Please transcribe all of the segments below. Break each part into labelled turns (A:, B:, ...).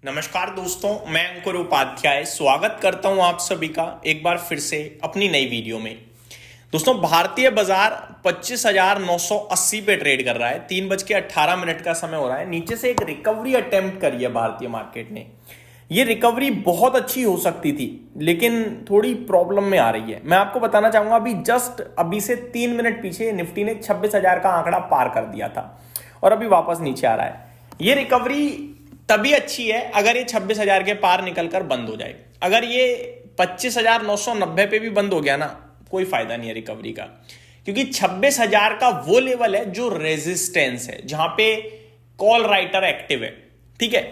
A: नमस्कार दोस्तों, मैं अंकुर उपाध्याय स्वागत करता हूं आप सभी का एक बार फिर से अपनी नई वीडियो में। दोस्तों, भारतीय बाजार 25,980 पे ट्रेड कर रहा है। 3:18 का समय हो रहा है। नीचे से एक रिकवरी अटेम्प्ट करी है भारतीय मार्केट ने। ये रिकवरी बहुत अच्छी हो सकती थी, लेकिन थोड़ी प्रॉब्लम में आ रही है। मैं आपको बताना चाहूंगा, अभी से 3 मिनट पीछे निफ्टी ने 26,000 का आंकड़ा पार कर दिया था और अभी वापस नीचे आ रहा है। ये रिकवरी तभी अच्छी है अगर ये 26,000 के पार निकलकर बंद हो जाए। अगर ये 25,990 पे भी बंद हो गया ना, कोई फायदा नहीं है रिकवरी का, क्योंकि 26,000 का वो लेवल है जो रेजिस्टेंस है, जहां पे कॉल राइटर एक्टिव है। ठीक है,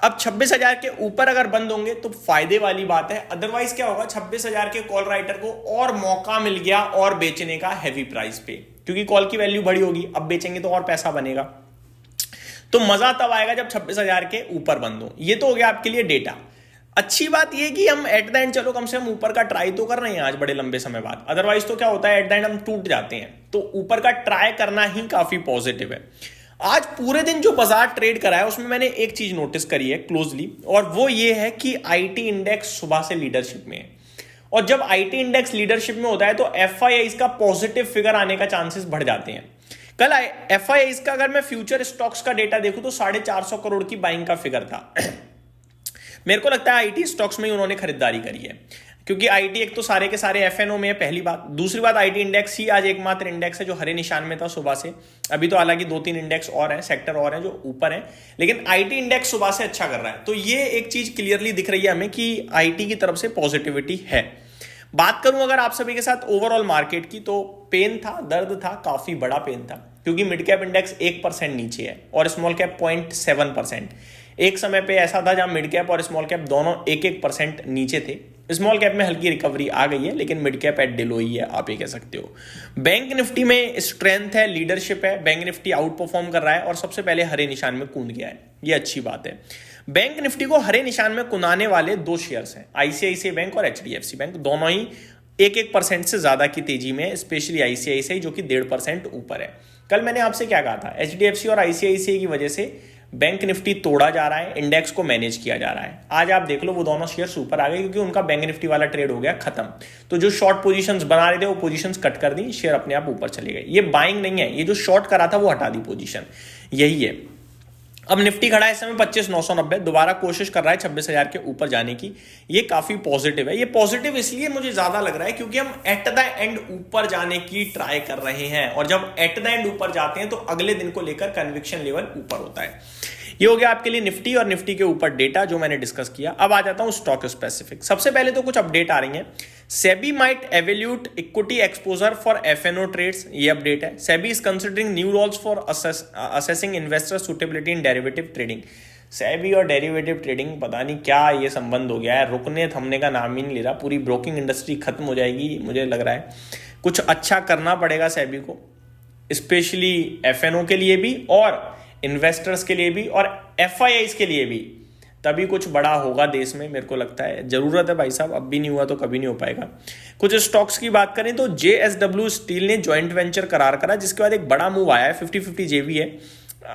A: अब 26,000 के ऊपर अगर बंद होंगे तो फायदे वाली बात है। अदरवाइज क्या होगा, 26,000 के कॉल राइटर को और मौका मिल गया और बेचने का हैवी प्राइस पे, क्योंकि कॉल की वैल्यू बड़ी होगी। अब बेचेंगे तो और पैसा बनेगा, तो मजा तब आएगा जब 26,000 के ऊपर बंद हो। ये तो हो गया आपके लिए डेटा। अच्छी बात ये कि हम एट द एंड चलो कम से कम ऊपर का ट्राई तो कर रहे हैं आज बड़े लंबे समय बाद। अदरवाइज तो क्या होता है, एट द एंड हम टूट जाते हैं। तो ऊपर का ट्राई करना ही काफी पॉजिटिव है। आज पूरे दिन जो बाजार ट्रेड करा है उसमें मैंने एक चीज नोटिस करी है क्लोजली, और वो ये है कि आईटी इंडेक्स सुबह से लीडरशिप में है। और जब आईटी इंडेक्स लीडरशिप में होता है तो एफआईआई का पॉजिटिव फिगर आने का चांसेस बढ़ जाते हैं। कल एफआईआई का अगर मैं फ्यूचर स्टॉक्स का डेटा देखूं तो 450 करोड़ की बाइंग का फिगर था। मेरे को लगता है आईटी स्टॉक्स में ही उन्होंने खरीदारी करी है, क्योंकि आईटी एक तो सारे के सारे एफएनओ में है, पहली बात। दूसरी बात, आईटी इंडेक्स ही आज एकमात्र इंडेक्स है जो हरे निशान में था सुबह से। अभी तो हालांकि 2-3 इंडेक्स और हैं, सेक्टर और हैं जो ऊपर हैं, लेकिन आईटी इंडेक्स सुबह से अच्छा कर रहा है। तो ये एक चीज क्लियरली दिख रही है हमें कि आईटी की तरफ से पॉजिटिविटी है। बात करूं अगर आप सभी के साथ ओवरऑल मार्केट की, तो पेन था, दर्द था, काफी बड़ा पेन था, क्योंकि मिड कैप इंडेक्स 1% नीचे है और स्मॉल कैप 0.7%। एक समय पे ऐसा था जहां मिड कैप और स्मॉल कैप दोनों 1-1% नीचे थे। स्मॉल कैप में हल्की रिकवरी आ गई है, लेकिन मिड कैप एट डिलो ही है, आप ये कह सकते हो। बैंक निफ्टी में स्ट्रेंथ है, लीडरशिप है। बैंक निफ्टी आउट परफॉर्म कर रहा है और सबसे पहले हरे निशान में कूद गया है, ये अच्छी बात है। बैंक निफ्टी को हरे निशान में कुनाने वाले 2 शेयर्स हैं, आईसीआईसीआई बैंक और एचडीएफसी बैंक। दोनों ही 1-1% से ज्यादा की तेजी में, स्पेशली आईसीआईसीआई जो कि 1.5% ऊपर है। कल मैंने आपसे क्या कहा था, एचडीएफसी और आईसीआईसीआई की वजह से बैंक निफ्टी तोड़ा जा रहा है, इंडेक्स को मैनेज किया जा रहा है। आज आप देख लो वो दोनों शेयर्स ऊपर आ गए, क्योंकि उनका बैंक निफ्टी वाला ट्रेड हो गया खत्म। तो जो शॉर्ट पोजीशंस बना रहे थे वो पोजीशंस कट कर दी, शेयर अपने आप ऊपर चले गए। ये बाइंग नहीं है, ये जो शॉर्ट करा था वो हटा दी पोजीशन, यही है। अब निफ्टी खड़ा है इस समय 25,990, दोबारा कोशिश कर रहा है 26,000 के ऊपर जाने की। ये काफी पॉजिटिव है। ये पॉजिटिव इसलिए मुझे ज्यादा लग रहा है क्योंकि हम एट द एंड ऊपर जाने की ट्राई कर रहे हैं, और जब एट द एंड ऊपर जाते हैं तो अगले दिन को लेकर कन्विक्शन लेवल ऊपर होता है। ये हो गया आपके लिए निफ्टी और निफ्टी के ऊपर डेटा जो मैंने डिस्कस किया। अब आ जाता हूं स्टॉक स्पेसिफिक। सबसे पहले तो कुछ अपडेट आ रही हैं। SEBI might evaluate equity exposure for F N O trades, ये अपडेट है। SEBI is considering new rules for assessing investor suitability in derivative trading. SEBI और डेरिवेटिव ट्रेडिंग, पता नहीं क्या ये संबंध हो गया है, रुकने थमने का नाम ही नहीं ले रहा। पूरी ब्रोकिंग इंडस्ट्री खत्म हो जाएगी, मुझे लग रहा है। कुछ अच्छा करना पड़ेगा सेबी को, स्पेशली एफएनओ के लिए भी और इन्वेस्टर्स के लिए भी और एफआईआईज के लिए भी, तभी कुछ बड़ा होगा देश में। मेरे को लगता है जरूरत है भाई साहब, अब भी नहीं हुआ तो कभी नहीं हो पाएगा। कुछ स्टॉक्स की बात करें तो जेएसडब्ल्यू स्टील ने जॉइंट वेंचर करार करा, जिसके बाद एक बड़ा मूव आया है। 50-50 जेवी है।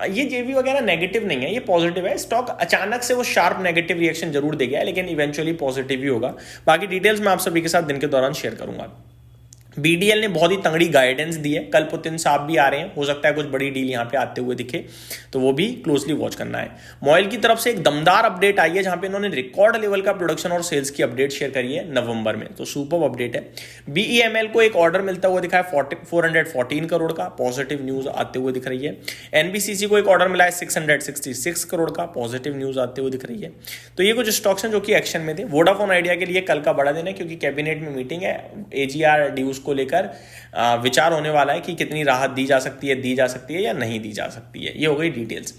A: ये जेवी वगैरह नेगेटिव नहीं है, ये पॉजिटिव है। स्टॉक अचानक से वो शार्प नेगेटिव रिएक्शन जरूर दे गया है, लेकिन इवेंचुअली पॉजिटिव ही होगा। बाकी डिटेल्स मैं आप सभी के साथ दिन के दौरान शेयर करूंगा। बीडीएल ने बहुत ही तंगड़ी गाइडेंस दी है। कल पुतिन साहब भी आ रहे हैं, हो सकता है कुछ बड़ी डील यहां पे आते हुए दिखे, तो वो भी क्लोजली वॉच करना है। मॉयल की तरफ से एक दमदार अपडेट आई है, जहां पे इन्होंने रिकॉर्ड लेवल का प्रोडक्शन और सेल्स की अपडेट शेयर करी है नवंबर में, तो सुपर अपडेट है। बीईएमएल को एक ऑर्डर मिलता हुआ दिखा है 414 करोड़ का, पॉजिटिव न्यूज आते हुए दिख रही है। एनबीसीसी को एक ऑर्डर मिला है 666 करोड़ का, पॉजिटिव न्यूज आते हुए दिख रही है। तो ये कुछ स्टॉक्स हैं जो कि एक्शन में थे। वोडाफोन आइडिया के लिए कल का बड़ा दिन है, क्योंकि कैबिनेट में मीटिंग है, एजीआर ड्यूज को लेकर विचार होने वाला है कि कितनी राहत दी जा सकती है या नहीं दी जा सकती है। ये हो गई डिटेल्स।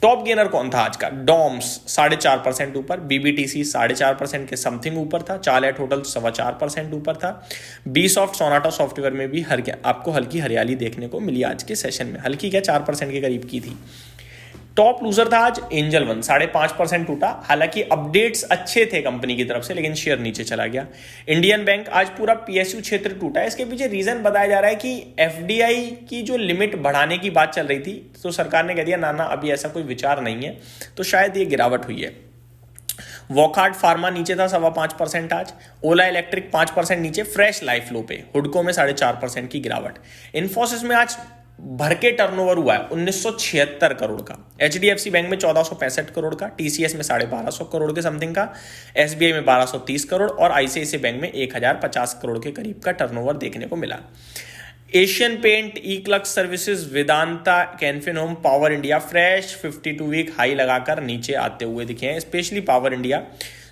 A: टॉप गेनर कौन था आज का? डॉम्स 4.5% ऊपर, बीबीटीसी 4.5% के समथिंग ऊपर था, चाल टोटल 4.25% ऊपर था। बीसॉफ्ट सोनाटा सॉफ्टवेयर में भी आपको हल्की हरियाली देखने को मिली आज के सेशन में, हल्की क्या 4% के करीब की थी। टॉप लूजर था आज एंजल वन, 5.5% टूटा। हालांकि अपडेट्स अच्छे थे कंपनी की तरफ से, लेकिन शेयर नीचे चला गया। इंडियन बैंक आज पूरा पीएसयू क्षेत्र टूटा है। इसके पीछे रीजन बताया जा रहा है कि एफडीआई की जो लिमिट बढ़ाने की बात चल रही थी, तो सरकार ने कह दिया ना अभी ऐसा कोई विचार नहीं है, तो शायद ये गिरावट हुई है। वॉकहार्ट फार्मा नीचे था 5.25% आज। ओला इलेक्ट्रिक 5% नीचे, फ्रेश लाइफ लो पे। हुडको में 4.5% की गिरावट। इन्फोसिस में आज भर के टर्नओवर हुआ है 1976 करोड़ का। एचडीएफसी बैंक में 1465 करोड़ का, टीसीएस में 1250 करोड़ के समथिंग का, एसबीआई में 1230 करोड़ और आईसीआईसीआई बैंक में 1050 करोड़ के करीब का टर्नओवर देखने को मिला। Asian paint, eClerx services, Vedanta, Can Fin home, power India fresh 52 week high लगाकर नीचे आते हुए दिखे हैं। स्पेशली पावर इंडिया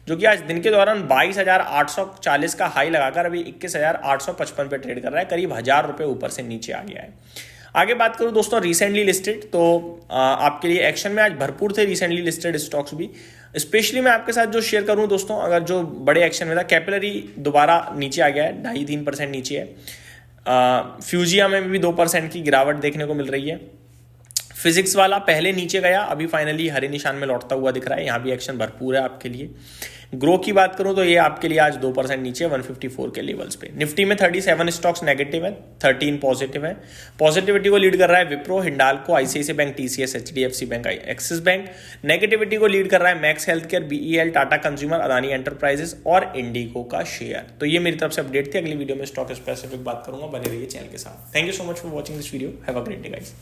A: जो कि आज दिन के दौरान 22,840 का हाई लगाकर अभी 21,855 पे ट्रेड कर रहा है, करीब 1000 रुपये ऊपर से नीचे आ गया है। आगे बात करूं दोस्तों रिसेंटली लिस्टेड, तो आपके लिए एक्शन में आज भरपूर थे रिसेंटली लिस्टेड स्टॉक्स भी। स्पेशली मैं आपके साथ जो शेयर करूं दोस्तों, अगर जो बड़े एक्शन में था, कैपिलरी दोबारा नीचे आ गया है, 2.5-3% नीचे है। फ्यूजिया में भी 2% की गिरावट देखने को मिल रही है। फिजिक्स वाला पहले नीचे गया, अभी फाइनली हरे निशान में लौटता हुआ दिख रहा है, यहाँ भी एक्शन भरपूर है आपके लिए। ग्रो की बात करूं तो ये आपके लिए आज 2% नीचे 154 के लेवल्स पे। निफ्टी में 37 स्टॉक्स नेगेटिव है, 13 पॉजिटिव है। पॉजिटिविटी को लीड कर रहा है Wipro, Hindalco, ICICI bank, TCS, HDFC bank, axis bank. Negativity को लीड कर रहा है max health care, BEL, Tata consumer, Adani enterprises और इंडिगो का शेयर। तो ये मेरी तरफ से अपडेट थी। अगली वीडियो में स्टॉक स्पेसिफिक बात करूंगा, बने रहिए चैनल के साथ। Thank you so much for watching this video. Have a great day guys.